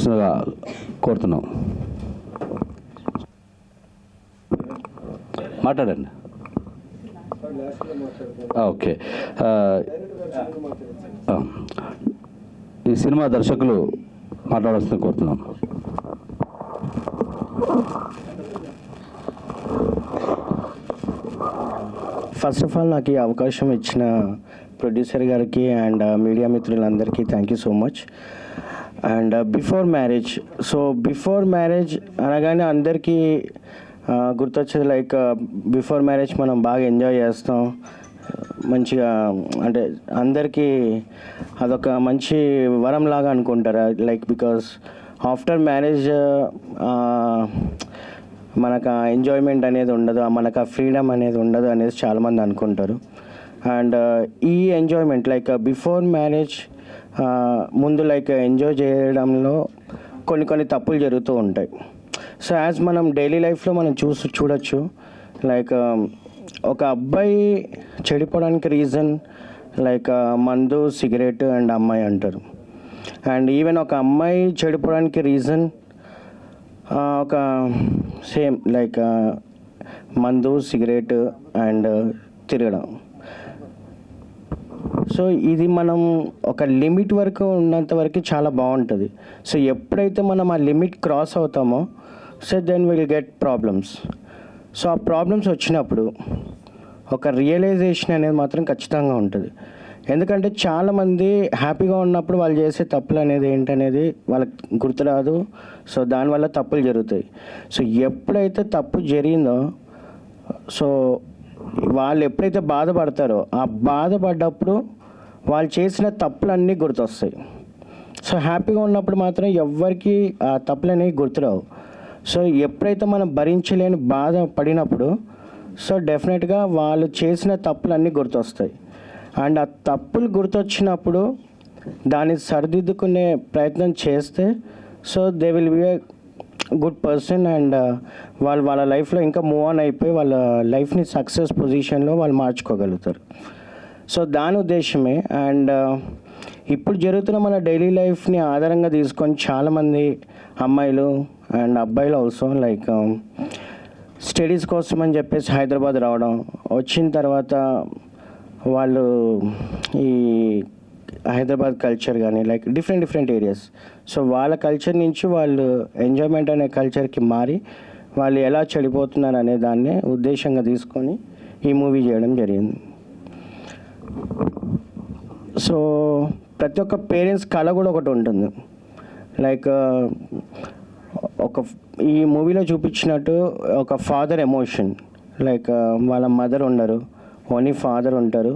మాట్లాడాల్సిందిగా కోరుతున్నాం. మాట్లాడండి. ఓకే. ఈ సినిమా దర్శకులు మాట్లాడాల్సిందిగా కోరుతున్నాం. ఫస్ట్ ఆఫ్ ఆల్ నాకు ఈ అవకాశం ఇచ్చిన ప్రొడ్యూసర్ గారికి అండ్ మీడియా మిత్రులందరికీ thank you so much. And before marriage అనగానే అందరికీ గుర్తొచ్చేది లైక్ బిఫోర్ మ్యారేజ్ మనం బాగా ఎంజాయ్ చేస్తాం, మంచిగా, అంటే అందరికీ అదొక మంచి వరం లాగా అనుకుంటారు. లైక్ బికాస్ ఆఫ్టర్ మ్యారేజ్ మనకు ఆ ఎంజాయ్మెంట్ అనేది ఉండదు, మనకు ఆ ఫ్రీడమ్ అనేది ఉండదు అనేది చాలామంది అనుకుంటారు. అండ్ ఈ ఎంజాయ్మెంట్ లైక్ బిఫోర్ మ్యారేజ్ ముందు లైక్ ఎంజాయ్ చేయడంలో కొన్ని తప్పులు జరుగుతూ ఉంటాయి. సో యాజ్ మనం డైలీ లైఫ్లో మనం చూడొచ్చు లైక్ ఒక అబ్బాయి చెడిపోవడానికి రీజన్ లైక్ మందు, సిగరెట్ అండ్ అమ్మాయి అంటారు. అండ్ ఈవెన్ ఒక అమ్మాయి చెడిపోవడానికి రీజన్ ఒక సేమ్ లైక్ మందు, సిగరెట్ అండ్ తిరగడం. సో ఇది మనం ఒక లిమిట్ వరకు ఉన్నంత వరకు చాలా బాగుంటుంది. సో ఎప్పుడైతే మనం ఆ లిమిట్ క్రాస్ అవుతామో so then will get problems. So ఆ ప్రాబ్లమ్స్ వచ్చినప్పుడు ఒక రియలైజేషన్ అనేది మాత్రం ఖచ్చితంగా ఉంటుంది. ఎందుకంటే చాలామంది హ్యాపీగా ఉన్నప్పుడు వాళ్ళు చేసే తప్పులు అనేది ఏంటనేది వాళ్ళకి గుర్తురాదు. సో దానివల్ల తప్పులు జరుగుతాయి. సో ఎప్పుడైతే తప్పు జరిగిందో సో వాళ్ళు ఎప్పుడైతే బాధపడతారో ఆ బాధపడ్డప్పుడు వాళ్ళు చేసిన తప్పులన్నీ గుర్తొస్తాయి. సో హ్యాపీగా ఉన్నప్పుడు మాత్రం ఎవ్వరికి ఆ తప్పులు అనేవి గుర్తురావు. సో ఎప్పుడైతే మనం భరించలేని బాధ పడినప్పుడు సో డెఫినెట్గా వాళ్ళు చేసిన తప్పులన్నీ గుర్తొస్తాయి. అండ్ ఆ తప్పులు గుర్తొచ్చినప్పుడు దాన్ని సరిదిద్దుకునే ప్రయత్నం చేస్తే so they will be a good person and వాళ్ళ లైఫ్లో ఇంకా మూవ్ ఆన్ అయిపోయి వాళ్ళ లైఫ్ని సక్సెస్ పొజిషన్లో వాళ్ళు మార్చుకోగలుగుతారు. సో దాని ఉద్దేశమే. అండ్ ఇప్పుడు జరుగుతున్న మన డైలీ లైఫ్ని ఆధారంగా తీసుకొని చాలామంది అమ్మాయిలు అండ్ అబ్బాయిలు ఆల్సో లైక్ స్టడీస్ కోసం అని చెప్పేసి హైదరాబాద్ రావడం, వచ్చిన తర్వాత వాళ్ళు ఈ హైదరాబాద్ కల్చర్ కానీ లైక్ డిఫరెంట్ ఏరియాస్, సో వాళ్ళ కల్చర్ నుంచి వాళ్ళు ఎంజాయ్మెంట్ అనే కల్చర్కి మారి వాళ్ళు ఎలా చెడిపోతున్నారు అనే దాన్ని ఉద్దేశంగా తీసుకొని ఈ మూవీ చేయడం జరిగింది. సో ప్రతి ఒక్క పేరెంట్స్ కళ కూడా ఒకటి ఉంటుంది. లైక్ ఈ మూవీలో చూపించినట్టు ఒక ఫాదర్ ఎమోషన్ లైక్ వాళ్ళ మదర్ ఉండరు, ఓన్లీ ఫాదర్ ఉంటారు.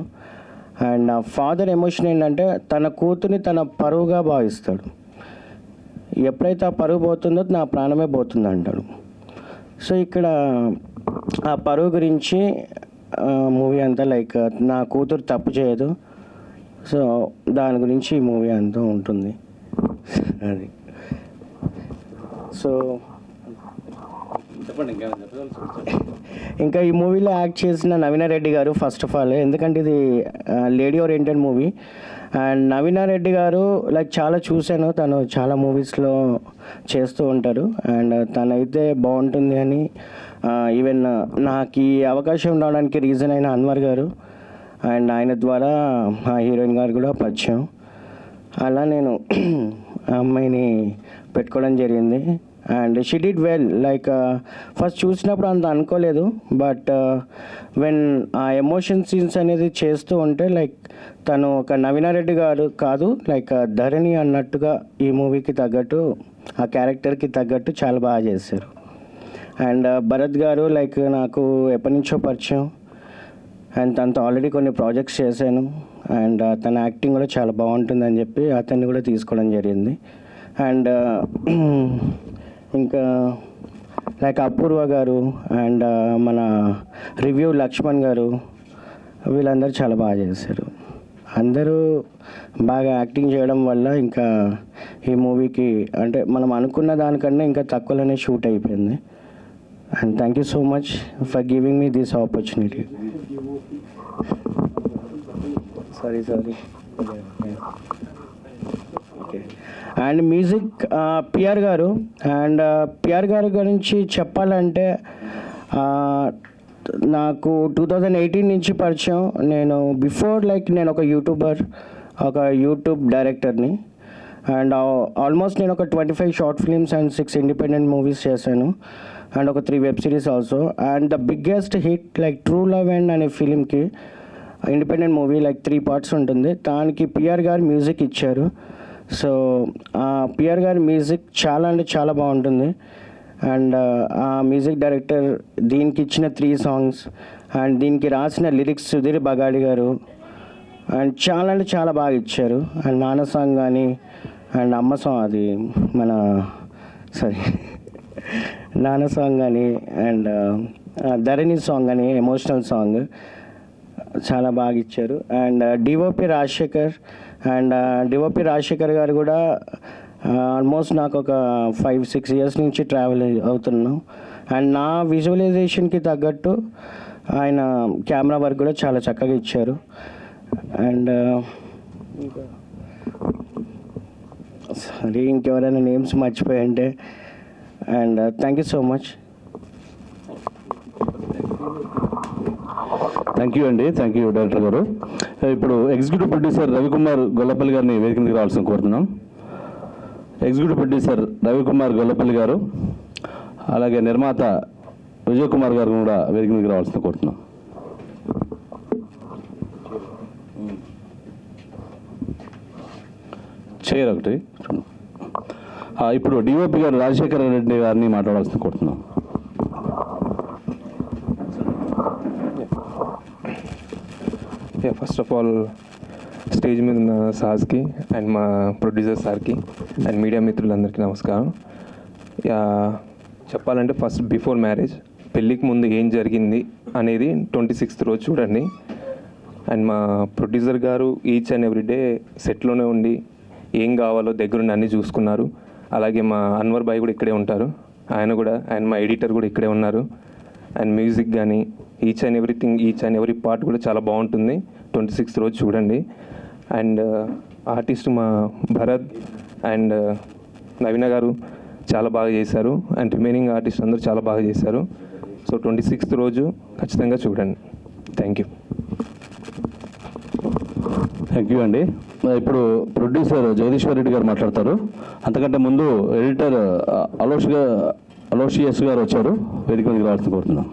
అండ్ ఆ ఫాదర్ ఎమోషన్ ఏంటంటే తన కూతుర్ని తన పరువుగా భావిస్తాడు. ఎప్పుడైతే ఆ పరువు పోతుందో నా ప్రాణమే పోతుంది అంటాడు. సో ఇక్కడ ఆ పరువు గురించి మూవీ అంతా లైక్ నా కూతురు తప్పు చేయదు, సో దాని గురించి ఈ మూవీ అంతా ఉంటుంది. అది సో ఇంకా ఈ మూవీలో యాక్ట్ చేసిన నవీనారెడ్డి గారు ఫస్ట్ ఆఫ్ ఆల్, ఎందుకంటే ఇది lady oriented movie. And Naveenareddy గారు లైక్ చాలా చూశాను, తను చాలా మూవీస్లో చేస్తూ ఉంటారు. అండ్ తనైతే బాగుంటుంది అని ఈవెన్ నాకు ఈ అవకాశం రావడానికి రీజన్ అయిన అన్వర్ గారు అండ్ ఆయన ద్వారా ఆ హీరోయిన్ గారు కూడా పరిచయం. అలా నేను ఆ అమ్మాయిని పెట్టుకోవడం జరిగింది. And she did well like first చూసినప్పుడు అంత అనుకోలేదు, బట్ వెన్ ఆ ఎమోషన్ సీన్స్ అనేది చేస్తూ ఉంటే లైక్ తను ఒక నవీనారెడ్డి గారు కాదు లైక్ ధరణి అన్నట్టుగా ఈ మూవీకి తగ్గట్టు ఆ క్యారెక్టర్కి తగ్గట్టు చాలా బాగా చేశారు. అండ్ భరత్ గారు లైక్ నాకు ఎప్పటి నుంచో పరిచయం అండ్ తనతో ఆల్రెడీ కొన్ని ప్రాజెక్ట్స్ చేశాను. అండ్ తన యాక్టింగ్ కూడా చాలా బాగుంటుందని చెప్పి అతన్ని కూడా తీసుకోవడం జరిగింది. అండ్ ఇంకా లైక్ అపూర్వ గారు అండ్ మన రివ్యూ లక్ష్మణ్ గారు వీళ్ళందరూ చాలా బాగా చేశారు. అందరూ బాగా యాక్టింగ్ చేయడం వల్ల ఇంకా ఈ మూవీకి అంటే మనం అనుకున్న దానికన్నా ఇంకా తక్కువలోనే షూట్ అయిపోయింది. And thank you so much for giving me this opportunity. Sorry okay. And music PR గారు, అండ్ పిఆర్ గారి గురించి చెప్పాలంటే నాకు 2018 నుంచి పరిచయం. నేను బిఫోర్ నేను ఒక యూట్యూబర్, ఒక యూట్యూబ్ డైరెక్టర్ని. అండ్ ఆల్మోస్ట్ నేను ఒక 25 short films and 6 independent movies చేశాను, అండ్ ఒక 3 web series also. And the biggest hit true love and అనే ఫిలింకి ఇండిపెండెంట్ మూవీ 3 పార్ట్స్ ఉంటుంది, దానికి పిఆర్ గారు మ్యూజిక్ ఇచ్చారు. సో పిఆర్ గారి మ్యూజిక్ చాలా అంటే చాలా బాగుంటుంది. అండ్ ఆ మ్యూజిక్ డైరెక్టర్ దీనికి ఇచ్చిన 3 సాంగ్స్ అండ్ దీనికి రాసిన లిరిక్స్ సుధీర్ బగాడి గారు, అండ్ చాలా అంటే చాలా బాగా ఇచ్చారు. అండ్ నాన్న సాంగ్ కానీ, అండ్ అమ్మ సాంగ్, అది మన నాన్న సాంగ్ కానీ, అండ్ ధరణి సాంగ్ కానీ, ఎమోషనల్ సాంగ్ చాలా బాగా ఇచ్చారు. అండ్ డిఓపి రాజశేఖర్ గారు కూడా ఆల్మోస్ట్ నాకు ఒక 5-6 ఇయర్స్ నుంచి ట్రావెల్ అవుతున్నాం. అండ్ నా విజువలైజేషన్కి తగ్గట్టు ఆయన కెమెరా వర్క్ కూడా చాలా చక్కగా ఇచ్చారు. అండ్ సారీ ఇంకెవరైనా నేమ్స్ మర్చిపోయంటే. And thank you so much. Thank you అండి, థ్యాంక్ యూ డైరెక్టర్ గారు. ఇప్పుడు ఎగ్జిక్యూటివ్ ప్రొడ్యూసర్ రవికుమార్ గొల్లపల్లి గారిని వేదిక మీదకి రావాల్సిన కోరుతున్నాం. ఎగ్జిక్యూటివ్ ప్రొడ్యూసర్ రవికుమార్ గొల్లపల్లి గారు, అలాగే నిర్మాత విజయ్ కుమార్ గారు కూడా వేదిక మీదకి రావాల్సిన కోరుతున్నాం. చైర్ ఒకటి. ఇప్పుడు డిఓపి గారు రాజశేఖర రెడ్డి గారిని మాట్లాడాల్సిన కోరుతున్నాం. ఫస్ట్ ఆఫ్ ఆల్ స్టేజ్ మీద ఉన్న సార్స్కి అండ్ మా ప్రొడ్యూసర్ సార్కి అండ్ మీడియా మిత్రులందరికీ నమస్కారం. చెప్పాలంటే ఫస్ట్ బిఫోర్ మ్యారేజ్, పెళ్ళికి ముందు ఏం జరిగింది అనేది 26th రోజు చూడండి. అండ్ మా ప్రొడ్యూసర్ గారు ఈచ్ అండ్ ఎవ్రీ డే సెట్లోనే ఉండి ఏం కావాలో దగ్గరుండి అన్నీ చూసుకున్నారు. అలాగే మా అన్వర్ భాయ్ కూడా ఇక్కడే ఉంటారు, ఆయన మా ఎడిటర్ కూడా ఇక్కడే ఉన్నారు. అండ్ మ్యూజిక్ కానీ ఈచ్ అండ్ ఎవ్రీ పార్ట్ కూడా చాలా బాగుంటుంది. 26th రోజు చూడండి. అండ్ ఆర్టిస్ట్ మా భరత్ అండ్ నవీన గారు చాలా బాగా చేశారు. అండ్ రిమైనింగ్ ఆర్టిస్ట్ అందరూ చాలా బాగా చేశారు. సో 26th రోజు ఖచ్చితంగా చూడండి. Thank you. థ్యాంక్ యూ అండి. ఇప్పుడు ప్రొడ్యూసర్ జగదీశ్వర్ రెడ్డి గారు మాట్లాడతారు. అంతకంటే ముందు ఎడిటర్ అలోషియస్ గారు వచ్చారు, వేదిక మీదకి రావాల్సిన కోరుతున్నాం.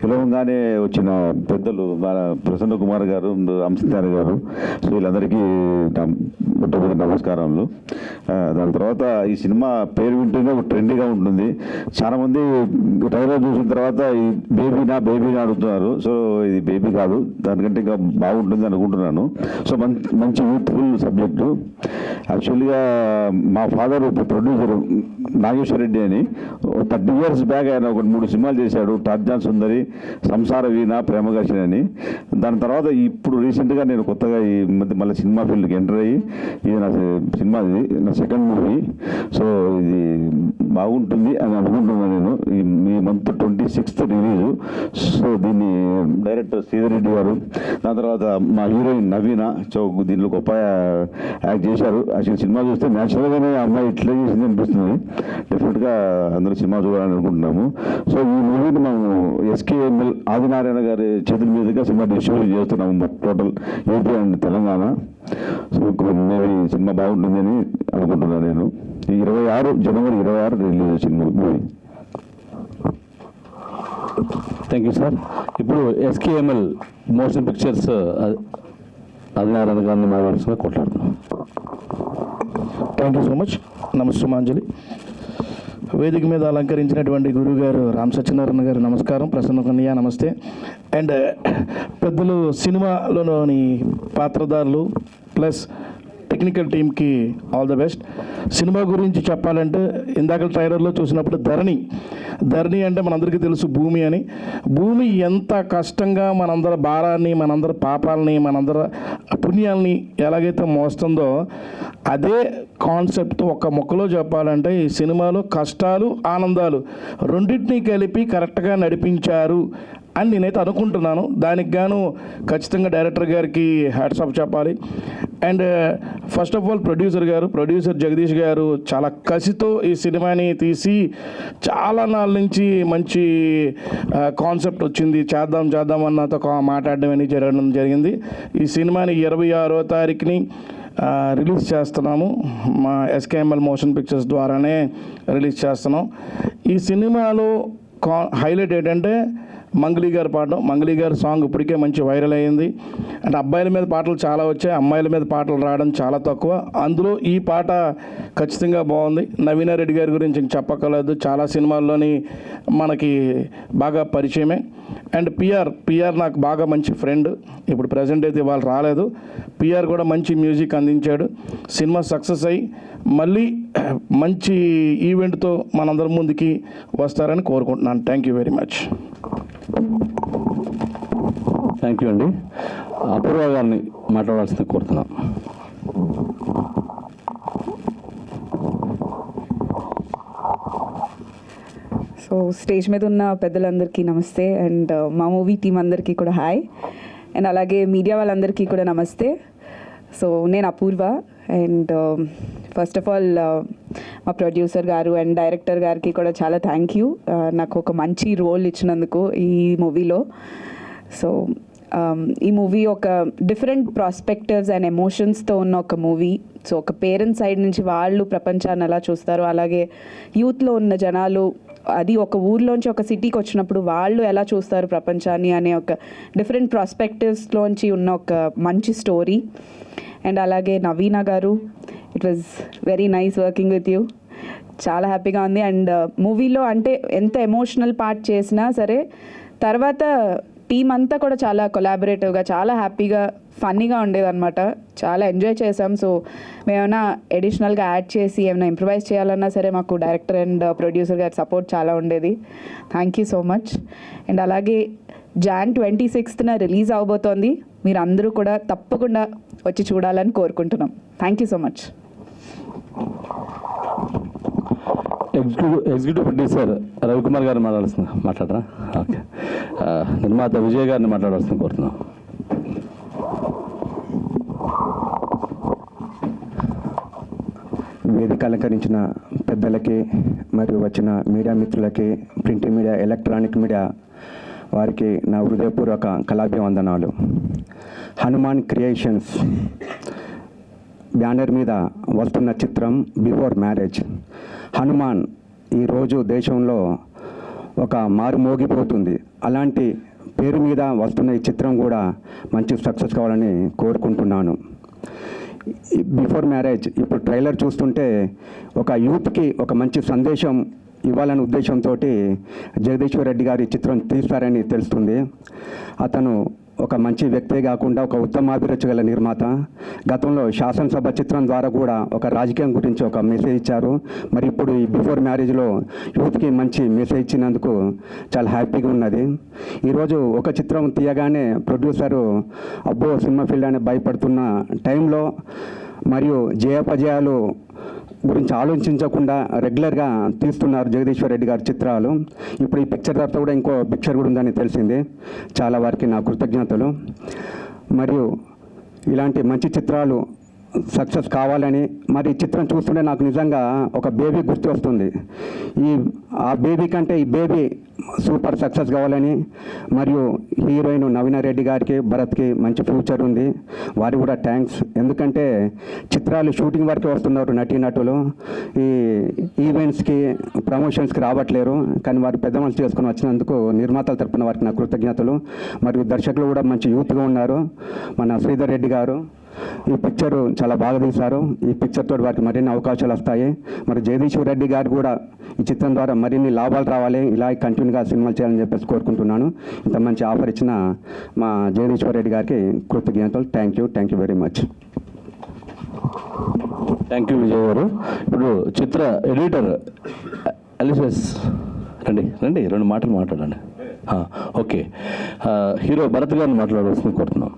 పిలవంగానే వచ్చిన పెద్దలు మన ప్రసన్న కుమార్ గారు, అంశనారి గారు, సో వీళ్ళందరికీ మొట్టమొదటి నమస్కారములు. దాని తర్వాత ఈ సినిమా పేరు వింటూనే ఒక ట్రెండీగా ఉంటుంది. చాలామంది ట్రైలర్ చూసిన తర్వాత ఈ బేబీనా అడుగుతున్నారు. సో ఇది బేబీ కాదు, దానికంటే ఇంకా బాగుంటుంది అనుకుంటున్నాను. సో మంచి యూత్ఫుల్ సబ్జెక్టు. యాక్చువల్గా మా ఫాదర్ ప్రొడ్యూసర్ నాగేశ్వర రెడ్డి అని 30 years బ్యాక్ ఆయన ఒక 3 సినిమాలు చేశాడు. టార్జాన్ సుందరి, సంసార వీణ, ప్రేమఘర్షణ అని. దాని తర్వాత ఇప్పుడు రీసెంట్గా నేను కొత్తగా ఈ మధ్య మళ్ళీ సినిమా ఫీల్డ్కి ఎంటర్ అయ్యి, ఇది నా సినిమా, ఇది నా సెకండ్ మూవీ. సో ఇది బాగుంటుంది అని అనుకుంటున్నాను నేను. ఈ మంత్ 26th రిలీజు. సో దీన్ని డైరెక్టర్ శ్రీధర్ రెడ్డి గారు, దాని తర్వాత మా హీరోయిన్ నవీన, సో దీనిలో గొప్ప యాక్ట్ చేశారు. యాక్చువల్లీ సినిమా చూస్తే న్యాచురల్గానే అమ్మాయి ఇట్లా చేసింది అనిపిస్తుంది. డెఫినెట్గా అందరూ సినిమా చూడాలని అనుకుంటున్నాము. సో ఈ మూవీని మేము ఎస్కేఎంఎల్ ఆదినారాయణ గారి చేతుల మీదుగా సినిమా డిస్ట్రిబ్యూట్ చేస్తున్నాము, total AP and Telangana. So maybe cinema బాగుంటుందని అనుకుంటున్నాను నేను. జనవరి 26 రిలీజ్ వచ్చింది మూవీ. Thank you sir. ఇప్పుడు ఎస్కేఎంఎల్ మోషన్ పిక్చర్స్ ఆదినారాయణ గారిని మాట్లాడాల్సిన కొట్లాడుతున్నాం. Thank you so much. నమస్తే మాంజలి. వేదిక మీద అలంకరించినటువంటి గురువు గారు రామ్ సత్యనారాయణ గారు నమస్కారం. ప్రసన్న కన్య నమస్తే. అండ్ పెద్దలు, సినిమాలోని పాత్రధారులు ప్లస్ టెక్నికల్ టీమ్కి ఆల్ ద బెస్ట్. సినిమా గురించి చెప్పాలంటే ఇందాక ట్రైలర్లో చూసినప్పుడు ధరణి అంటే మనందరికీ తెలుసు భూమి అని. భూమి ఎంత కష్టంగా మనందరి భారాన్ని, మనందరి పాపాలని, మనందరి పుణ్యాలని ఎలాగైతే మోస్తుందో, అదే కాన్సెప్ట్ ఒక మొక్కలో చెప్పాలంటే ఈ సినిమాలో కష్టాలు ఆనందాలు రెండింటినీ కలిపి కరెక్ట్గా నడిపించారు అని నేనైతే అనుకుంటున్నాను. దానికి గాను ఖచ్చితంగా డైరెక్టర్ గారికి హ్యాట్స్ ఆఫ్ చెప్పాలి. And first of all producer Jagadish గారు చాలా కసితో ఈ సినిమాని తీసి చాలా నాళ్ళ నుంచి మంచి కాన్సెప్ట్ వచ్చింది, చేద్దాం అన్నతో మాట్లాడడం అనేది జరగడం జరిగింది. ఈ సినిమాని 26వ తారీఖుని రిలీజ్ చేస్తున్నాము. మా ఎస్కేఎంఎల్ మోషన్ పిక్చర్స్ ద్వారానే రిలీజ్ చేస్తున్నాం. ఈ సినిమాలో హైలైట్ ఏంటంటే మంగ్లీ గారు పాడడం. మంగ్లీ గారి సాంగ్ ఇప్పటికే మంచి వైరల్ అయ్యింది. అంటే అబ్బాయిల మీద పాటలు చాలా వచ్చాయి, అమ్మాయిల మీద పాటలు రావడం చాలా తక్కువ. అందులో ఈ పాట ఖచ్చితంగా బాగుంది. నవీన రెడ్డి గారి గురించి ఇంక చెప్పక్కర్లేదు, చాలా సినిమాల్లోని మనకి బాగా పరిచయమే. అండ్ పిఆర్ నాకు బాగా మంచి ఫ్రెండ్. ఇప్పుడు ప్రజెంట్ అయితే వాళ్ళు రాలేదు. పిఆర్ కూడా మంచి మ్యూజిక్ అందించాడు. సినిమా సక్సెస్ అయ్యి మళ్ళీ మంచి ఈవెంట్తో మనందరం ముందుకి వస్తారని కోరుకుంటున్నాను. Thank you very much. Thank you అండి. అపూర్వ గారిని మాట్లాడాల్సింది కోరుతున్నాం. సో స్టేజ్ మీద ఉన్న పెద్దలందరికీ నమస్తే, అండ్ మా మూవీ టీం అందరికీ కూడా హాయ్, అండ్ అలాగే మీడియా వాళ్ళందరికీ కూడా నమస్తే. సో నేను అపూర్వ, అండ్ ఫస్ట్ ఆఫ్ ఆల్ మా ప్రొడ్యూసర్ గారు అండ్ డైరెక్టర్ గారికి కూడా చాలా థ్యాంక్ యూ, నాకు ఒక మంచి రోల్ ఇచ్చినందుకు ఈ మూవీలో. సో ఈ మూవీ ఒక డిఫరెంట్ ప్రాస్పెక్టివ్స్ అండ్ ఎమోషన్స్తో ఉన్న ఒక మూవీ. సో ఒక పేరెంట్స్ సైడ్ నుంచి వాళ్ళు ప్రపంచాన్ని ఎలా చూస్తారో, అలాగే యూత్లో ఉన్న జనాలు అది ఒక ఊర్లోంచి ఒక సిటీకి వచ్చినప్పుడు వాళ్ళు ఎలా చూస్తారు ప్రపంచాన్ని అనే ఒక డిఫరెంట్ ప్రాస్పెక్టివ్స్లోంచి ఉన్న ఒక మంచి స్టోరీ. అండ్ అలాగే నవీన గారు, it was very nice working with you, చాలా హ్యాపీగా ఉంది. అండ్ మూవీలో అంటే ఎంత ఎమోషనల్ పార్ట్ చేసినా సరే తర్వాత టీం అంతా కూడా చాలా కొలాబరేటివ్గా, చాలా హ్యాపీగా, ఫన్నీగా ఉండేదన్నమాట. చాలా ఎంజాయ్ చేసాం. సో మేమైనా అడిషనల్గా యాడ్ చేసి ఏమైనా ఇంప్రవైజ్ చేయాలన్నా సరే మాకు డైరెక్టర్ అండ్ ప్రొడ్యూసర్ గారి సపోర్ట్ చాలా ఉండేది. Thank you so much. And అలాగే Jan 26th రిలీజ్ అవబోతోంది. మీరు అందరూ కూడా తప్పకుండా వచ్చి చూడాలని కోరుకుంటున్నాం. Thank you so much. Executive producer Ravikumar గారిని మాట్లాడరా? ఓకే. నిర్మాత విజయ్ గారిని మాట్లాడాల్సింది కోరుతున్నాం. వేదిక అలంకరించిన పెద్దలకి మరియు వచ్చిన మీడియా మిత్రులకి, ప్రింట్ మీడియా, ఎలక్ట్రానిక్ మీడియా వారికి నా హృదయపూర్వక కళాభివందనాలు. హనుమాన్ క్రియేషన్స్ బ్యానర్ మీద వస్తున్న చిత్రం బిఫోర్ మ్యారేజ్. హనుమాన్ ఈరోజు దేశంలో ఒక మారుమోగిపోతుంది. అలాంటి పేరు మీద వస్తున్న ఈ చిత్రం కూడా మంచి సక్సెస్ కావాలని కోరుకుంటున్నాను. బిఫోర్ మ్యారేజ్ ఇప్పుడు ట్రైలర్ చూస్తుంటే ఒక యూత్కి ఒక మంచి సందేశం ఇవ్వాలనే ఉద్దేశంతో జగదీశ్వర్ రెడ్డి గారు ఈ చిత్రం తీస్తారని తెలుస్తుంది. అతను ఒక మంచి వ్యక్తే కాకుండా ఒక ఉత్తమాభిరుచి గల నిర్మాత. గతంలో శాసనసభ చిత్రం ద్వారా కూడా ఒక రాజకీయం గురించి ఒక మెసేజ్ ఇచ్చారు. మరి ఇప్పుడు ఈ బిఫోర్ మ్యారేజ్లో యూత్కి మంచి మెసేజ్ ఇచ్చినందుకు చాలా హ్యాపీగా ఉన్నది. ఈరోజు ఒక చిత్రం తీయగానే ప్రొడ్యూసరు అబ్బో సినిమా ఫీల్డ్ అని భయపడుతున్న టైంలో మరియు జయాపజయాలు గురించి ఆలోచించకుండా రెగ్యులర్గా తీస్తున్నారు జగదీశ్వర్ రెడ్డి గారి చిత్రాలు. ఇప్పుడు ఈ పిక్చర్ తర్వాత కూడా ఇంకో పిక్చర్ కూడా ఉందని తెలిసింది. చాలా వారికి నా కృతజ్ఞతలు. మరియు ఇలాంటి మంచి చిత్రాలు సక్సెస్ కావాలని, మరి ఈ చిత్రం చూస్తుంటే నాకు నిజంగా ఒక బేబీ గుర్తు వస్తుంది. ఆ బేబీ కంటే ఈ బేబీ సూపర్ సక్సెస్ కావాలని, మరియు హీరోయిన్ నవీన రెడ్డి గారికి, భరత్కి మంచి ఫ్యూచర్ ఉంది. వారికి కూడా థ్యాంక్స్. ఎందుకంటే చిత్రాలు షూటింగ్ వరకే వస్తున్నారు నటీనటులు, ఈ ఈవెంట్స్కి ప్రమోషన్స్కి రావట్లేరు. కానీ వారు పెద్ద మనసు చేసుకుని వచ్చినందుకు నిర్మాతల తరపున వారికి నా కృతజ్ఞతలు. మరియు దర్శకులు కూడా మంచి యూత్గా ఉన్నారు. మన శ్రీధర్ రెడ్డి గారు ఈ పిక్చర్ చాలా బాగా తీశారు. ఈ పిక్చర్ తోటి వారికి మరిన్ని అవకాశాలు వస్తాయి. మరి జగదీశ్వర్ రెడ్డి గారు కూడా ఈ చిత్రం ద్వారా మరిన్ని లాభాలు రావాలి, ఇలా కంటిన్యూగా సినిమాలు చేయాలని చెప్పేసి కోరుకుంటున్నాను. ఇంత మంచి ఆఫర్ ఇచ్చిన మా జగదీశ్వర్ రెడ్డి గారికి కృతజ్ఞతలు. Thank you very much. Thank you Vijay గారు. ఇప్పుడు చిత్ర ఎడిటర్ అలిసెస్ రండి 2 మాటలు మాట్లాడండి. ఓకే. హీరో భరత్ గారిని మాట్లాడవలసింది కోరుతున్నాం.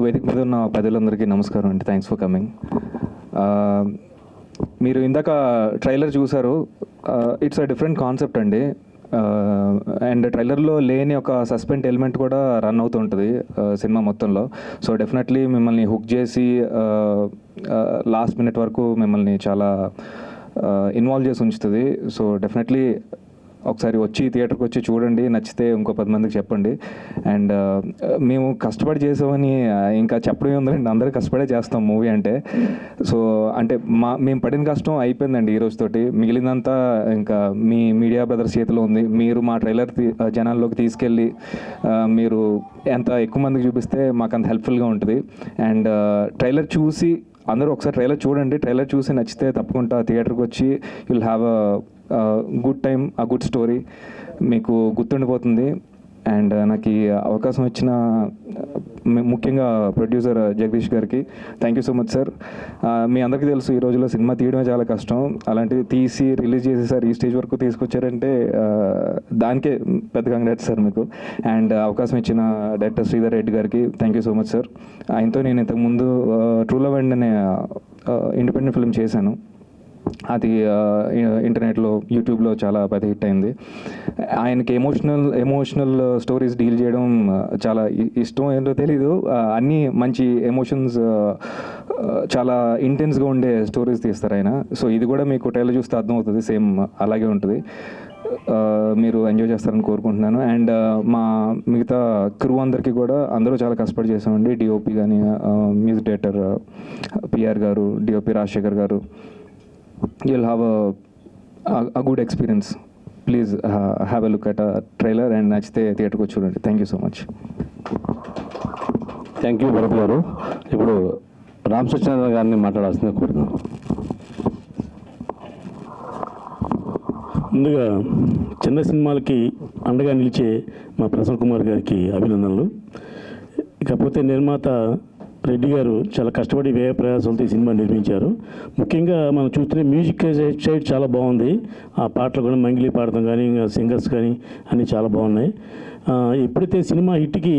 వేదిక మీద ఉన్న పెద్దలందరికీ నమస్కారం అండి. Thanks for coming. మీరు ఇందాక ట్రైలర్ చూసారు. ఇట్స్ అ డిఫరెంట్ కాన్సెప్ట్ అండి. అండ్ ట్రైలర్లో లేని ఒక సస్పెండ్ ఎలిమెంట్ కూడా రన్ అవుతుంటుంది సినిమా మొత్తంలో. సో డెఫినెట్లీ మిమ్మల్ని హుక్ చేసి లాస్ట్ మినిట్ వరకు మిమ్మల్ని చాలా ఇన్వాల్వ్ చేసి ఉంచుతుంది. సో డెఫినెట్లీ ఒకసారి వచ్చి థియేటర్కి వచ్చి చూడండి, నచ్చితే ఇంకో 10 మందికి చెప్పండి. అండ్ మేము కష్టపడి చేసామని ఇంకా చెప్పడం ఉందండి, అందరూ కష్టపడే చేస్తాం మూవీ అంటే. సో అంటే మేము పడిన కష్టం అయిపోయిందండి ఈ రోజుతోటి. మిగిలిందంతా ఇంకా మీ మీడియా బ్రదర్స్ చేతిలో ఉంది. మీరు మా ట్రైలర్ జనాల్లోకి తీసుకెళ్ళి మీరు ఎంత ఎక్కువ మందికి చూపిస్తే మాకు అంత హెల్ప్ఫుల్గా ఉంటుంది. అండ్ ట్రైలర్ చూసి అందరూ ఒకసారి ట్రైలర్ చూడండి, ట్రైలర్ చూసి నచ్చితే తప్పకుండా థియేటర్కి వచ్చి you'll have a good time, a good story, మీకు గుర్తుండిపోతుంది. అండ్ నాకు ఈ అవకాశం ఇచ్చిన ముఖ్యంగా ప్రొడ్యూసర్ జగదీష్ గారికి thank you so much sir. మీ అందరికీ తెలుసు ఈ రోజుల్లో సినిమా తీయడమే చాలా కష్టం, అలాంటిది తీసి రిలీజ్ చేసేసారు, ఈ స్టేజ్ వరకు తీసుకొచ్చారంటే దానికే పెద్ద కంగ్రాట్స్ సార్ మీకు. అండ్ అవకాశం ఇచ్చిన డైరెక్టర్ శ్రీధర్ రెడ్డి గారికి thank you so much sir. ఆయనతో నేను ఇంతకుముందు ట్రూ లవ్ అండ్ అనే ఇండిపెండెంట్ ఫిల్మ్ చేశాను. అది ఇంటర్నెట్లో యూట్యూబ్లో చాలా పెద్ద హిట్ అయింది. ఆయనకి ఎమోషనల్ స్టోరీస్ డీల్ చేయడం చాలా ఇష్టం, ఏంటో తెలీదు. అన్నీ మంచి ఎమోషన్స్, చాలా ఇంటెన్స్గా ఉండే స్టోరీస్ తీస్తారు ఆయన. సో ఇది కూడా మీకు ట్రైలర్ చూస్తే అర్థమవుతుంది, సేమ్ అలాగే ఉంటుంది. మీరు ఎంజాయ్ చేస్తారని కోరుకుంటున్నాను. అండ్ మా మిగతా క్రూ అందరికీ కూడా అందరూ చాలా కష్టపడి చేసామండి. డిఓపి కానీ, మ్యూజిక్ డైరెక్టర్ పిఆర్ గారు, డిఓపి రాజశేఖర్ గారు. You'll have a good experience. Please have a look at a trailer and నచ్చితే థియేటర్కి వచ్చి చూడండి. Thank you so much. Thank you Bharat గారు. ఇప్పుడు రామ్ సత్యనారాయణ గారిని మాట్లాడాల్సిందే కోరుతున్నాను. ముందుగా చిన్న సినిమాలకి అండగా నిలిచే మా ప్రసన్న కుమార్ గారికి అభినందనలు. ఇకపోతే నిర్మాత రెడ్డి గారు చాలా కష్టపడి వ్యయ ప్రయాసాలతో ఈ సినిమా నిర్మించారు. ముఖ్యంగా మనం చూస్తున్న మ్యూజిక్ సైడ్ చాలా బాగుంది. ఆ పాటలు కూడా మంగిలి పాడటం కానీ, సింగర్స్ కానీ అన్నీ చాలా బాగున్నాయి. ఎప్పుడైతే సినిమా హిట్కి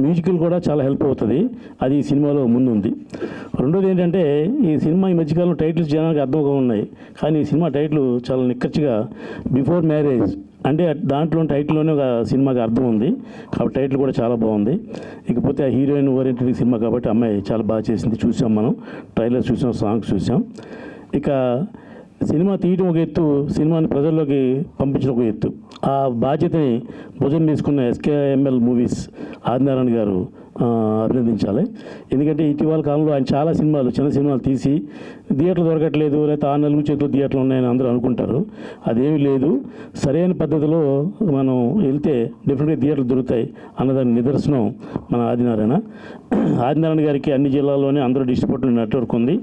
మ్యూజికల్ కూడా చాలా హెల్ప్ అవుతుంది, అది ఈ సినిమాలో ముందు ఉంది. రెండోది ఏంటంటే ఈ సినిమా ఈ మధ్యకాలంలో టైటిల్స్ జనానికి అర్థంగా ఉన్నాయి, కానీ ఈ సినిమా టైటిల్ చాలా నిక్కచ్చిగా బిఫోర్ మ్యారేజ్ అంటే దాంట్లో టైటిల్లోనే ఒక సినిమాకి అర్థం ఉంది, కాబట్టి టైటిల్ కూడా చాలా బాగుంది. ఇకపోతే ఆ హీరోయిన్ ఓరియంటెడ్ సినిమా కాబట్టి అమ్మాయి చాలా బాగా చేసింది, చూసాం మనం ట్రైలర్ చూసాం, సాంగ్స్ చూసాం. ఇక సినిమా తీయడం ఒక ఎత్తు, సినిమాని ప్రజల్లోకి పంపించడం ఒక ఎత్తు. ఆ బాధ్యతని భుజం తీసుకున్న ఎస్కేఎంఎల్ మూవీస్ ఆదినారాయణ గారు అభినందించాలి. ఎందుకంటే ఇటీవల కాలంలో ఆయన చాలా సినిమాలు, చిన్న సినిమాలు తీసి థియేటర్లు దొరకట్లేదు, లేకపోతే 6 నెలల చేతిలో థియేటర్లు ఉన్నాయని అందరూ అనుకుంటారు. అదేమీ లేదు, సరైన పద్ధతిలో మనం వెళ్తే డెఫినెట్గా థియేటర్లు దొరుకుతాయి అన్నదానికి నిదర్శనం మన ఆదినారాయణ. ఆదినారాయణ గారికి అన్ని జిల్లాల్లోనే అందరూ డిస్ట్రిబ్యూటర్ నెట్వర్క్ ఉంది.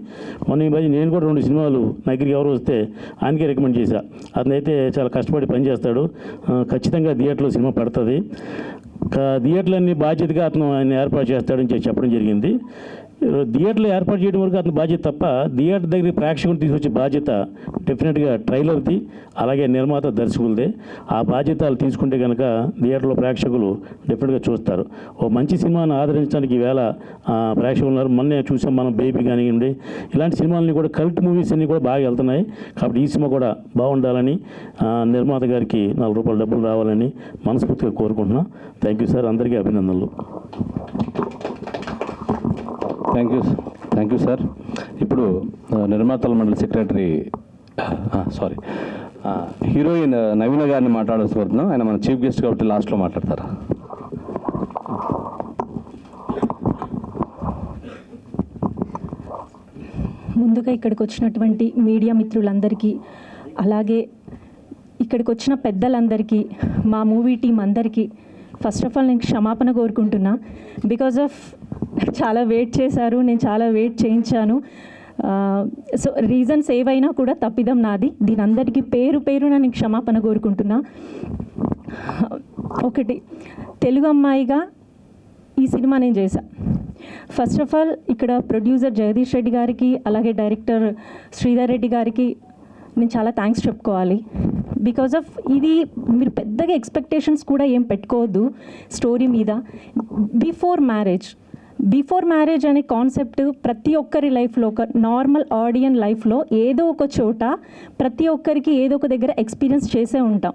మొన్న ఈ మధ్య నేను కూడా 2 సినిమాలు దగ్గరికి ఎవరు వస్తే ఆయనకే రికమెండ్ చేశా. అతనైతే చాలా కష్టపడి పనిచేస్తాడు, ఖచ్చితంగా థియేటర్లో సినిమా పడుతుంది. థియేటర్లన్నీ బాధ్యతగా అతను ఆయన ఏర్పాటు చేస్తాడని చెప్పడం జరిగింది. థియేటర్లో ఏర్పాటు చేయడం వరకు అతని బాధ్యత తప్ప థియేటర్ దగ్గర ప్రేక్షకులు తీసుకొచ్చే బాధ్యత డెఫినెట్గా ట్రైలర్ది, అలాగే నిర్మాత దర్శకులదే. ఆ బాధ్యతలు తీసుకుంటే కనుక థియేటర్లో ప్రేక్షకులు డెఫినెట్గా చూస్తారు. ఓ మంచి సినిమాను ఆదరించడానికి ఈవేళ ప్రేక్షకులు ఉన్నారు. మొన్నే చూసాం మనం బేబీ కానివ్వండి, ఇలాంటి సినిమాలని కూడా కల్ట్ మూవీస్ అన్నీ కూడా బాగా వెళ్తున్నాయి. కాబట్టి ఈ సినిమా కూడా బాగుండాలని, నిర్మాత గారికి 4 రూపాయల డబ్బులు రావాలని మనస్ఫూర్తిగా కోరుకుంటున్నాం. థ్యాంక్ యూ సార్, అందరికీ అభినందనలు. Thank you sir. ఇప్పుడు నిర్మాతల మండలి సెక్రటరీ హీరోయిన్ నవీన గారిని మాట్లాడాల్సి కోరుతున్నాం. ఆయన మన చీఫ్ గెస్ట్ కాబట్టి లాస్ట్లో మాట్లాడతారు. ముందుగా ఇక్కడికి వచ్చినటువంటి మీడియా మిత్రులందరికీ, అలాగే ఇక్కడికి వచ్చిన పెద్దలందరికీ, మా మూవీ టీం అందరికీ ఫస్ట్ ఆఫ్ ఆల్ నేను క్షమాపణ కోరుకుంటున్నా. బికాజ్ ఆఫ్ చాలా వెయిట్ చేశారు, నేను చాలా వెయిట్ చేయించాను. సో రీజన్స్ ఏవైనా కూడా తప్పిదం నాది. దీని అందరికీ పేరు పేరున నేను క్షమాపణ కోరుకుంటున్నా. ఒకటి, తెలుగు అమ్మాయిగా ఈ సినిమా నేను చేశాను. ఫస్ట్ ఆఫ్ ఆల్ ఇక్కడ ప్రొడ్యూసర్ జగదీష్ రెడ్డి గారికి, అలాగే డైరెక్టర్ శ్రీధర్ రెడ్డి గారికి నేను చాలా థ్యాంక్స్ చెప్పుకోవాలి. బికాజ్ ఆఫ్ ఇది మీరు పెద్దగా ఎక్స్పెక్టేషన్స్ కూడా ఏం పెట్టుకోవద్దు స్టోరీ మీద. బిఫోర్ మ్యారేజ్ బిఫోర్ మ్యారేజ్ అనే కాన్సెప్ట్ ప్రతి ఒక్కరి లైఫ్లో, ఒక నార్మల్ ఆడియన్ లైఫ్లో ఏదో ఒక చోట ప్రతి ఒక్కరికి ఏదో ఒక దగ్గర ఎక్స్పీరియన్స్ చేసే ఉంటాం.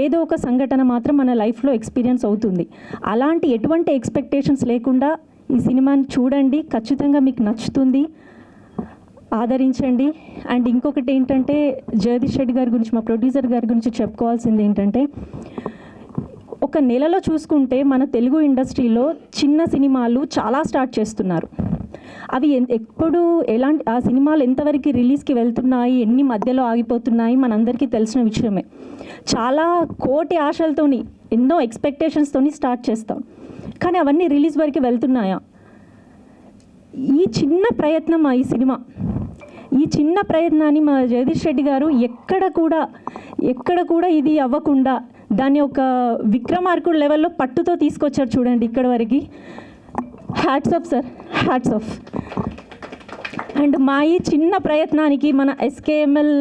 ఏదో ఒక సంఘటన మాత్రం మన లైఫ్లో ఎక్స్పీరియన్స్ అవుతుంది. అలాంటి ఎటువంటి ఎక్స్పెక్టేషన్స్ లేకుండా ఈ సినిమాని చూడండి, ఖచ్చితంగా మీకు నచ్చుతుంది, ఆదరించండి. అండ్ ఇంకొకటి ఏంటంటే, జగదీష్ రెడ్డి గారి గురించి, మా ప్రొడ్యూసర్ గారి గురించి చెప్పుకోవాల్సింది ఏంటంటే, ఒక నెలలో చూసుకుంటే మన తెలుగు ఇండస్ట్రీలో చిన్న సినిమాలు చాలా స్టార్ట్ చేస్తున్నారు. అవి ఎప్పుడు ఎలాంటి, ఆ సినిమాలు ఎంతవరకు రిలీజ్కి వెళ్తున్నాయి, ఎన్ని మధ్యలో ఆగిపోతున్నాయి మనందరికీ తెలిసిన విషయమే. చాలా కోటి ఆశలతోని, ఎన్నో ఎక్స్పెక్టేషన్స్తోని స్టార్ట్ చేస్తాం, కానీ అవన్నీ రిలీజ్ వరకు వెళ్తున్నాయా? ఈ చిన్న ప్రయత్నం, ఈ సినిమా, ఈ చిన్న ప్రయత్నాన్ని మా జగదీష్ రెడ్డి గారు ఎక్కడ కూడా ఇది అవ్వకుండా దాన్ని ఒక విక్రమార్కుడు లెవెల్లో పట్టుతో తీసుకొచ్చారు చూడండి ఇక్కడ వరకు. Hats off sir, hats off. And మా ఈ చిన్న ప్రయత్నానికి మన ఎస్కేఎంఎల్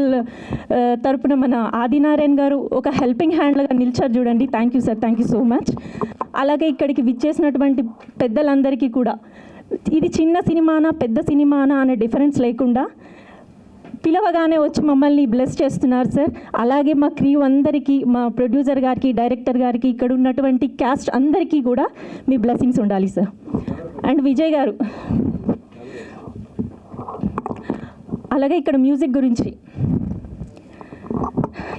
తరపున మన ఆదినారాయణ గారు ఒక హెల్పింగ్ హ్యాండ్గా నిలిచారు చూడండి. Thank you sir, thank you so much. అలాగే ఇక్కడికి విచ్చేసినటువంటి పెద్దలందరికీ కూడా, ఇది చిన్న సినిమానా పెద్ద సినిమానా అనే డిఫరెన్స్ లేకుండా పిలవగానే వచ్చి మమ్మల్ని బ్లెస్ చేస్తున్నారు సార్. అలాగే మా క్రూ అందరికీ, మా ప్రొడ్యూసర్ గారికి, డైరెక్టర్ గారికి, ఇక్కడ ఉన్నటువంటి క్యాస్ట్ అందరికీ కూడా మీ బ్లెస్సింగ్స్ ఉండాలి సార్. అండ్ విజయ్ గారు, అలాగే ఇక్కడ మ్యూజిక్ గురించి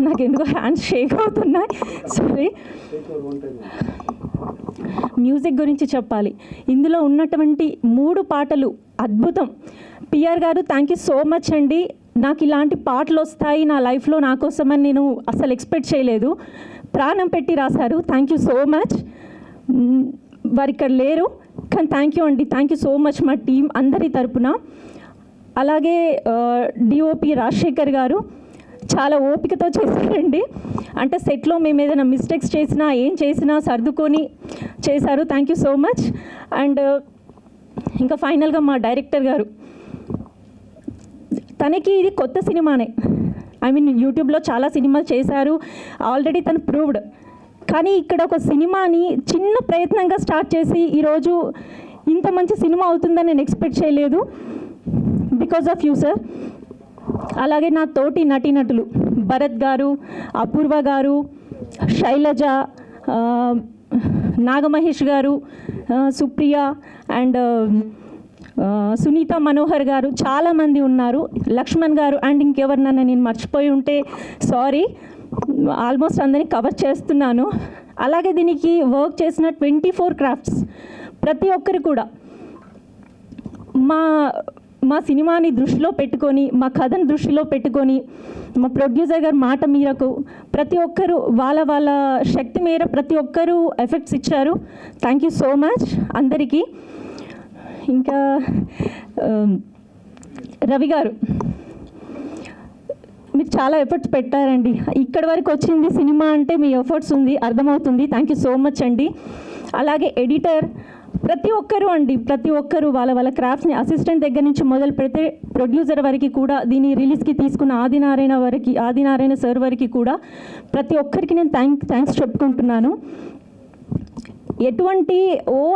నాకు ఎందుకో హ్యాండ్స్ షేక్ అవుతున్నాయి, సారీ. మ్యూజిక్ గురించి చెప్పాలి. ఇందులో ఉన్నటువంటి 3 పాటలు అద్భుతం. పిఆర్ గారు, థ్యాంక్ యూ సో మచ్ అండి. నాకు ఇలాంటి పాటలు వస్తాయి నా లైఫ్లో నా కోసమని నేను అసలు ఎక్స్పెక్ట్ చేయలేదు. ప్రాణం పెట్టి రాశారు. Thank you so much. వారు ఇక్కడ లేరు కానీ థ్యాంక్ యూ అండి, థ్యాంక్ యూ సో మచ్ మా టీం అందరి తరపున. అలాగే డిఓపి రాజశేఖర్ గారు చాలా ఓపికతో చేశారండి. అంటే సెట్లో మేము ఏదైనా మిస్టేక్స్ చేసినా, ఏం చేసినా సర్దుకొని చేశారు. Thank you so much. And ఇంకా ఫైనల్గా మా డైరెక్టర్ గారు, తనకి ఇది కొత్త సినిమానే. ఐ మీన్ యూట్యూబ్లో చాలా సినిమాలు చేశారు, ఆల్రెడీ తను ప్రూవ్డ్. కానీ ఇక్కడ ఒక సినిమాని చిన్న ప్రయత్నంగా స్టార్ట్ చేసి ఈరోజు ఇంత మంచి సినిమా అవుతుందని నేను ఎక్స్పెక్ట్ చేయలేదు. Because of you sir. అలాగే నా తోటి నటీనటులు భరత్ గారు, అపూర్వ గారు, శైలజ, నాగమహేష్ గారు, సుప్రియ అండ్ సునీత మనోహర్ గారు, చాలామంది ఉన్నారు, లక్ష్మణ్ గారు. అండ్ ఇంకెవరినన్నా నేను మర్చిపోయి ఉంటే సారీ, ఆల్మోస్ట్ అందరినీ కవర్ చేస్తున్నాను. అలాగే దీనికి వర్క్ చేసిన 24 క్రాఫ్ట్స్ ప్రతి ఒక్కరు కూడా మా సినిమాని దృష్టిలో పెట్టుకొని, మా కథను దృష్టిలో పెట్టుకొని, మా ప్రొడ్యూసర్ గారు మాట మేరకు ప్రతి ఒక్కరు వాళ్ళ శక్తి మేర ప్రతి ఒక్కరూ ఎఫెక్ట్స్ ఇచ్చారు. థ్యాంక్ యూ సో మచ్ అందరికీ. ఇంకా రవి గారు, మీరు చాలా ఎఫర్ట్స్ పెట్టారండి. ఇక్కడి వరకు వచ్చింది సినిమా అంటే మీ ఎఫర్ట్స్ ఉంది, అర్థమవుతుంది. థ్యాంక్ యూ సో మచ్ అండి. అలాగే ఎడిటర్, ప్రతి ఒక్కరు అండి, ప్రతి ఒక్కరు వాళ్ళ క్రాఫ్ట్స్ని, అసిస్టెంట్ దగ్గర నుంచి మొదలు పెడితే ప్రొడ్యూసర్ వరకు కూడా, దీని రిలీజ్కి తీసుకున్న ఆదినారాయణ సార్ వరకు కూడా ప్రతి ఒక్కరికి నేను థ్యాంక్స్ చెప్పుకుంటున్నాను. ఎటువంటి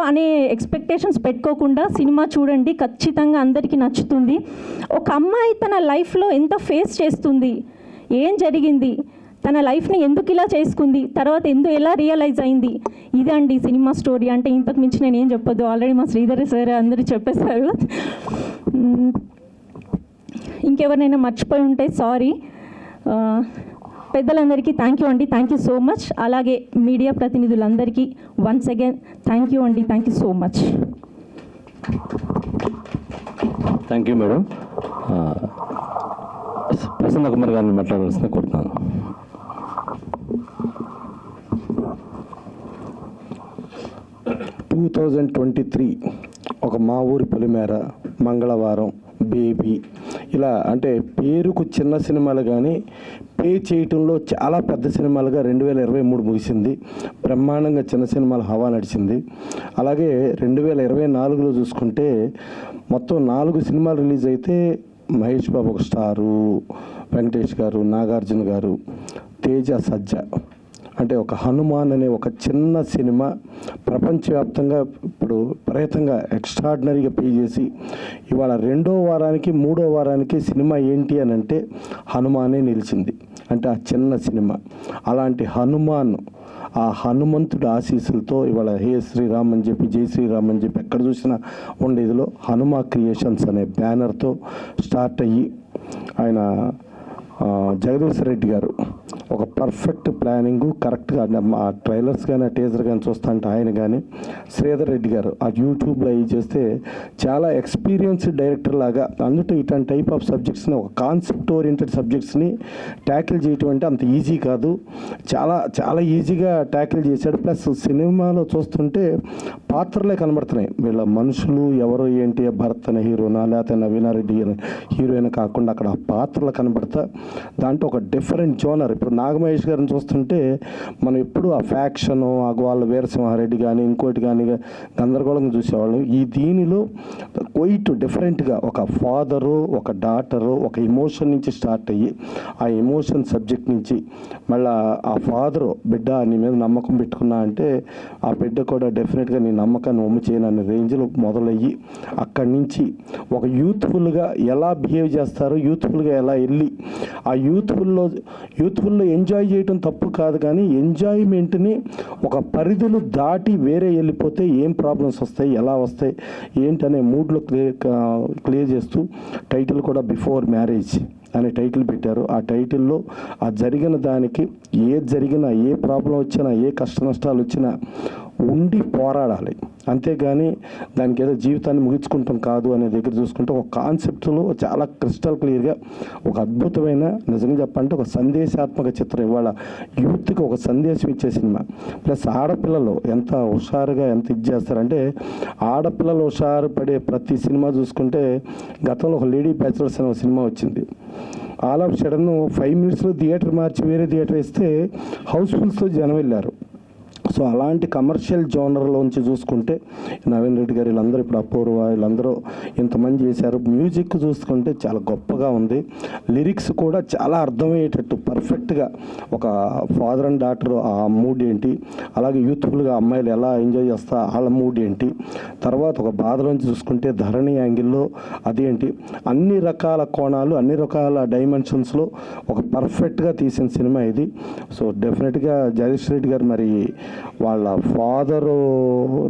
అనే ఎక్స్పెక్టేషన్స్ పెట్టుకోకుండా సినిమా చూడండి, ఖచ్చితంగా అందరికీ నచ్చుతుంది. ఒక అమ్మాయి తన లైఫ్లో ఎంత ఫేస్ చేస్తుంది, ఏం జరిగింది, తన లైఫ్ని ఎందుకు ఇలా చేసుకుంది, తర్వాత ఎలా రియలైజ్ అయింది, ఇదండి సినిమా స్టోరీ. అంటే ఇంతకు మించి నేను ఏం చెప్పొద్దు, ఆల్రెడీ మా శ్రీధర్ సార్ అందరూ చెప్పేశారు. ఇంకెవరినైనా మర్చిపోయి ఉంటే సారీ. పెద్దలందరికీ థ్యాంక్ యూ అండి, థ్యాంక్ యూ సో మచ్. అలాగే మీడియా ప్రతినిధులందరికీ వన్స్ అగైన్ థ్యాంక్ యూ అండి, thank you so much. Thank you madam. Prasanna Kumar గారిని మాట్లాడాల్సిన కోరుతున్నాను. ఒక మా ఊరి పొలిమేర, మంగళవారం, బేబీ, ఇలా అంటే పేరుకు చిన్న సినిమాలు కానీ పే చేయటంలో చాలా పెద్ద సినిమాలుగా 2023 ముగిసింది. బ్రహ్మాండంగా చిన్న సినిమాల హవా నడిచింది. అలాగే 2024లో చూసుకుంటే మొత్తం 4 సినిమాలు రిలీజ్ అయితే మహేష్ బాబు ఒక స్టారు, వెంకటేష్ గారు, నాగార్జున గారు, తేజ సజ్జ, అంటే ఒక హనుమాన్ అనే ఒక చిన్న సినిమా ప్రపంచవ్యాప్తంగా ఇప్పుడు ప్రయత్నంగా ఎక్స్ట్రాడినరీగా పే చేసి ఇవాళ 2వ వారానికి 3వ వారానికి సినిమా ఏంటి అని అంటే హనుమానే నిలిచింది. అంటే ఆ చిన్న సినిమా అలాంటి హనుమాన్, ఆ హనుమంతుడి ఆశీస్సులతో ఇవాళ హే శ్రీరామ్ అని చెప్పి జై శ్రీరామ్ అని చెప్పి ఎక్కడ చూసినా ఉండేదిలో హనుమా క్రియేషన్స్ అనే బ్యానర్తో స్టార్ట్ అయ్యి ఆయన జగదీశ్వర రెడ్డి గారు ఒక పర్ఫెక్ట్ ప్లానింగు కరెక్ట్గా ఆ ట్రైలర్స్ కానీ ఆ టీజర్ కానీ చూస్తా అంటే ఆయన కానీ శ్రీధర్ రెడ్డి గారు ఆ యూట్యూబ్లో అవి చేస్తే చాలా ఎక్స్పీరియన్స్డ్ డైరెక్టర్ లాగా అందులో ఇట్లాంటి టైప్ ఆఫ్ సబ్జెక్ట్స్ని ఒక కాన్సెప్ట్ ఓరియంటెడ్ సబ్జెక్ట్స్ని ట్యాకిల్ చేయటం అంటే అంత ఈజీ కాదు, చాలా చాలా ఈజీగా ట్యాకిల్ చేశాడు. ప్లస్ సినిమాలో చూస్తుంటే పాత్రలే కనబడుతున్నాయి, వీళ్ళ మనుషులు ఎవరు ఏంటి, భరత్ అనే హీరోనా లేకపోతే నవీనారెడ్డి హీరోయిన్ కాకుండా అక్కడ ఆ పాత్రలు కనబడతా దాంట్లో ఒక డిఫరెంట్ జోనర్. ఇప్పుడు నాగమహేష్ గారిని చూస్తుంటే మనం ఎప్పుడు ఆ ఫ్యాక్షను ఆ వాళ్ళ వీరసింహారెడ్డి కానీ ఇంకోటి కానీ గందరగోళంగా చూసేవాళ్ళం. ఈ దీనిలో క్వైట్ డిఫరెంట్గా ఒక ఫాదరు ఒక డాటరు ఒక ఎమోషన్ నుంచి స్టార్ట్ అయ్యి ఆ ఎమోషన్ సబ్జెక్ట్ నుంచి మళ్ళీ ఆ ఫాదరు బిడ్డ నీ మీద నమ్మకం పెట్టుకున్నా అంటే ఆ బిడ్డ కూడా డెఫినెట్గా నీ నమ్మకాన్ని ఒమ్ము చేయనని రేంజ్లో మొదలయ్యి అక్కడి నుంచి ఒక యూత్ఫుల్గా ఎలా బిహేవ్ చేస్తారు, యూత్ఫుల్గా ఎలా వెళ్ళి ఆ యూత్ఫుల్లో ఎంజాయ్ చేయటం తప్పు కాదు, కానీ ఎంజాయ్మెంట్ని ఒక పరిధులు దాటి వేరే వెళ్ళిపోతే ఏం ప్రాబ్లమ్స్ వస్తాయి, ఎలా వస్తాయి ఏంటనే మూడ్లో క్లియర్ చేస్తూ టైటిల్ కూడా బిఫోర్ మ్యారేజ్ అనే టైటిల్ పెట్టారు. ఆ టైటిల్లో ఆ జరిగిన దానికి ఏది జరిగినా ఏ ప్రాబ్లం వచ్చినా ఏ కష్ట నష్టాలు వచ్చినా ఉండి పోరాడాలి, అంతేగాని దానికి ఏదో జీవితాన్ని ముగించుకుంటాం కాదు అనే దగ్గర చూసుకుంటే ఒక కాన్సెప్ట్లో చాలా క్రిస్టల్ క్లియర్గా ఒక అద్భుతమైన నిజంగా చెప్పాలంటే ఒక సందేశాత్మక చిత్రం. ఇవాళ యూత్కి ఒక సందేశం ఇచ్చే సినిమా. ప్లస్ ఆడపిల్లలు ఎంత హుషారుగా ఎంత ఇది చేస్తారంటే ఆడపిల్లలు హుషారు పడే ప్రతి సినిమా చూసుకుంటే గతంలో ఒక లేడీ బ్యాచులర్స్ అనే సినిమా వచ్చింది. ఆల్ ఆఫ్ సడన్ 5 మినిట్స్లో థియేటర్ మార్చి వేరే థియేటర్ ఇస్తే హౌస్ఫుల్స్తో జనం వెళ్ళారు. సో అలాంటి కమర్షియల్ జోనర్లోంచి చూసుకుంటే నవీన్ రెడ్డి గారు వీళ్ళందరూ ఇప్పుడు అపూర్వ వీళ్ళందరూ ఇంతమంది చేశారు. మ్యూజిక్ చూసుకుంటే చాలా గొప్పగా ఉంది, లిరిక్స్ కూడా చాలా అర్థమయ్యేటట్టు పర్ఫెక్ట్గా ఒక ఫాదర్ అండ్ డాటర్ ఆ మూడ్ ఏంటి, అలాగే యూత్ఫుల్గా అమ్మాయిలు ఎలా ఎంజాయ్ చేస్తా వాళ్ళ మూడ్ ఏంటి, తర్వాత ఒక బాధలోంచి చూసుకుంటే ధరణి యాంగిల్లో అదేంటి, అన్ని రకాల కోణాలు అన్ని రకాల డైమెన్షన్స్లో ఒక పర్ఫెక్ట్గా తీసిన సినిమా ఇది. సో డెఫినెట్గా జగదీష్ రెడ్డి గారు మరి వాళ్ళ ఫాదరు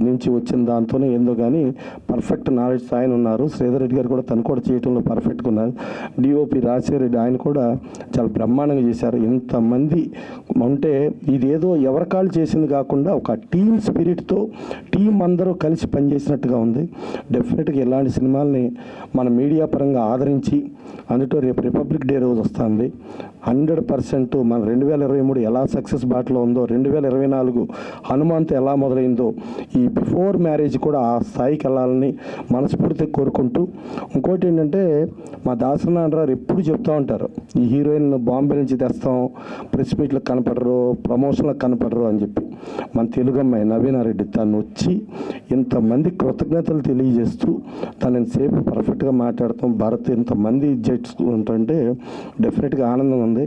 నుంచి వచ్చిన దాంతోనే ఏందో కానీ పర్ఫెక్ట్ నాలెడ్జ్ ఆయన ఉన్నారు. శ్రీధర్ రెడ్డి గారు కూడా తను కూడా చేయటంలో పర్ఫెక్ట్గా ఉన్నారు. డిఓపి రాజశేఖర రెడ్డి ఆయన కూడా చాలా బ్రహ్మాండంగా చేశారు. ఇంతమంది ఉంటే ఇదేదో ఎవరికాళ్ళు చేసింది కాకుండా ఒక టీమ్ స్పిరిట్తో టీం అందరూ కలిసి పనిచేసినట్టుగా ఉంది. డెఫినెట్గా ఇలాంటి సినిమాల్ని మన మీడియా పరంగా ఆదరించి అందులో రేపు రిపబ్లిక్ డే రోజు వస్తుంది 100% మన 2023 ఎలా సక్సెస్ బాటలో ఉందో 2024 హనుమాన్తో ఎలా మొదలైందో ఈ బిఫోర్ మ్యారేజ్ కూడా ఆ స్థాయికి వెళ్ళాలని మనస్ఫూర్తిగా కోరుకుంటూ, ఇంకోటి ఏంటంటే మా దాసనారాయణరావు ఎప్పుడు చెప్తూ ఉంటారు ఈ హీరోయిన్ బాంబే నుంచి తెస్తాం, ప్రెస్ మీట్లకు కనపడరు, ప్రమోషన్లకు కనపడరు అని చెప్పి. మన తెలుగు అమ్మాయి నవీనారెడ్డి తను వచ్చి ఇంతమంది కృతజ్ఞతలు తెలియజేస్తూ తనని సేపు పర్ఫెక్ట్గా మాట్లాడతాం, భరత్ ఇంతమంది జడ్చుకుంటుంటే డెఫినెట్గా ఆనందం ఉంది.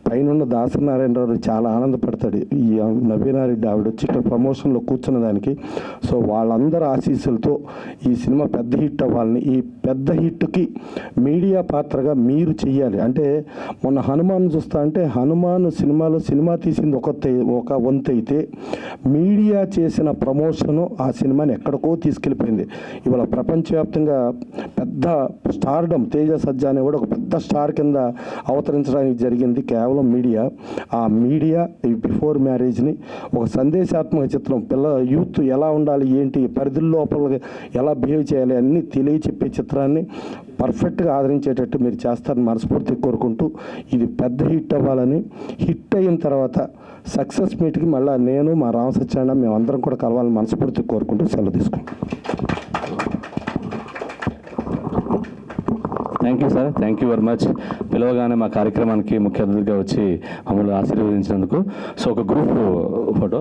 పైన దాసనారాయణరావు చాలా ఆనందపడతాడు ఈ నవీనారెడ్డి ఆవిడ వచ్చి ఇక్కడ ప్రమోషన్లో కూర్చున్న దానికి. సో వాళ్ళందరూ ఆశీస్సులతో ఈ సినిమా పెద్ద హిట్ అవ్వాలని, ఈ పెద్ద హిట్కి మీడియా పాత్రగా మీరు చెయ్యాలి. అంటే మొన్న హనుమాన్ చూస్తా అంటే హనుమాన్ సినిమాలో సినిమా తీసింది ఒక వంతు అయితే మీడియా చేసిన ప్రమోషను ఆ సినిమాని ఎక్కడికో తీసుకెళ్ళిపోయింది. ఇవాళ ప్రపంచవ్యాప్తంగా పెద్ద స్టార్డమ్ తేజ సజ్జా అనే కూడా ఒక పెద్ద స్టార్ కింద అవతరించడానికి జరిగింది కేవలం మీడియా. ఆ మీడియా ఈ బిఫోర్ మ్యారేజ్ని ఒక సందేశాత్మక చిత్రం, యూత్ ఎలా ఉండాలి ఏంటి పరిధుల లోపల ఎలా బిహేవ్ చేయాలి అన్నీ తెలియచెప్పే చిత్రాన్ని పర్ఫెక్ట్గా ఆదరించేటట్టు మీరు చేస్తారని మనస్ఫూర్తిగా కోరుకుంటూ ఇది పెద్ద హిట్ అవ్వాలని, హిట్ అయిన తర్వాత సక్సెస్ మీట్కి మళ్ళీ నేను మా రామసత్యనారాయణ మేమందరం కూడా కలవాలని మనస్ఫూర్తిగా కోరుకుంటూ సెలవు తీసుకుంటాం. Thank you sir, thank you very much. పిలవగానే మా కార్యక్రమానికి ముఖ్య అతిథిగా వచ్చి మమ్మల్ని ఆశీర్వదించినందుకు. సో ఒక గ్రూప్ ఫోటో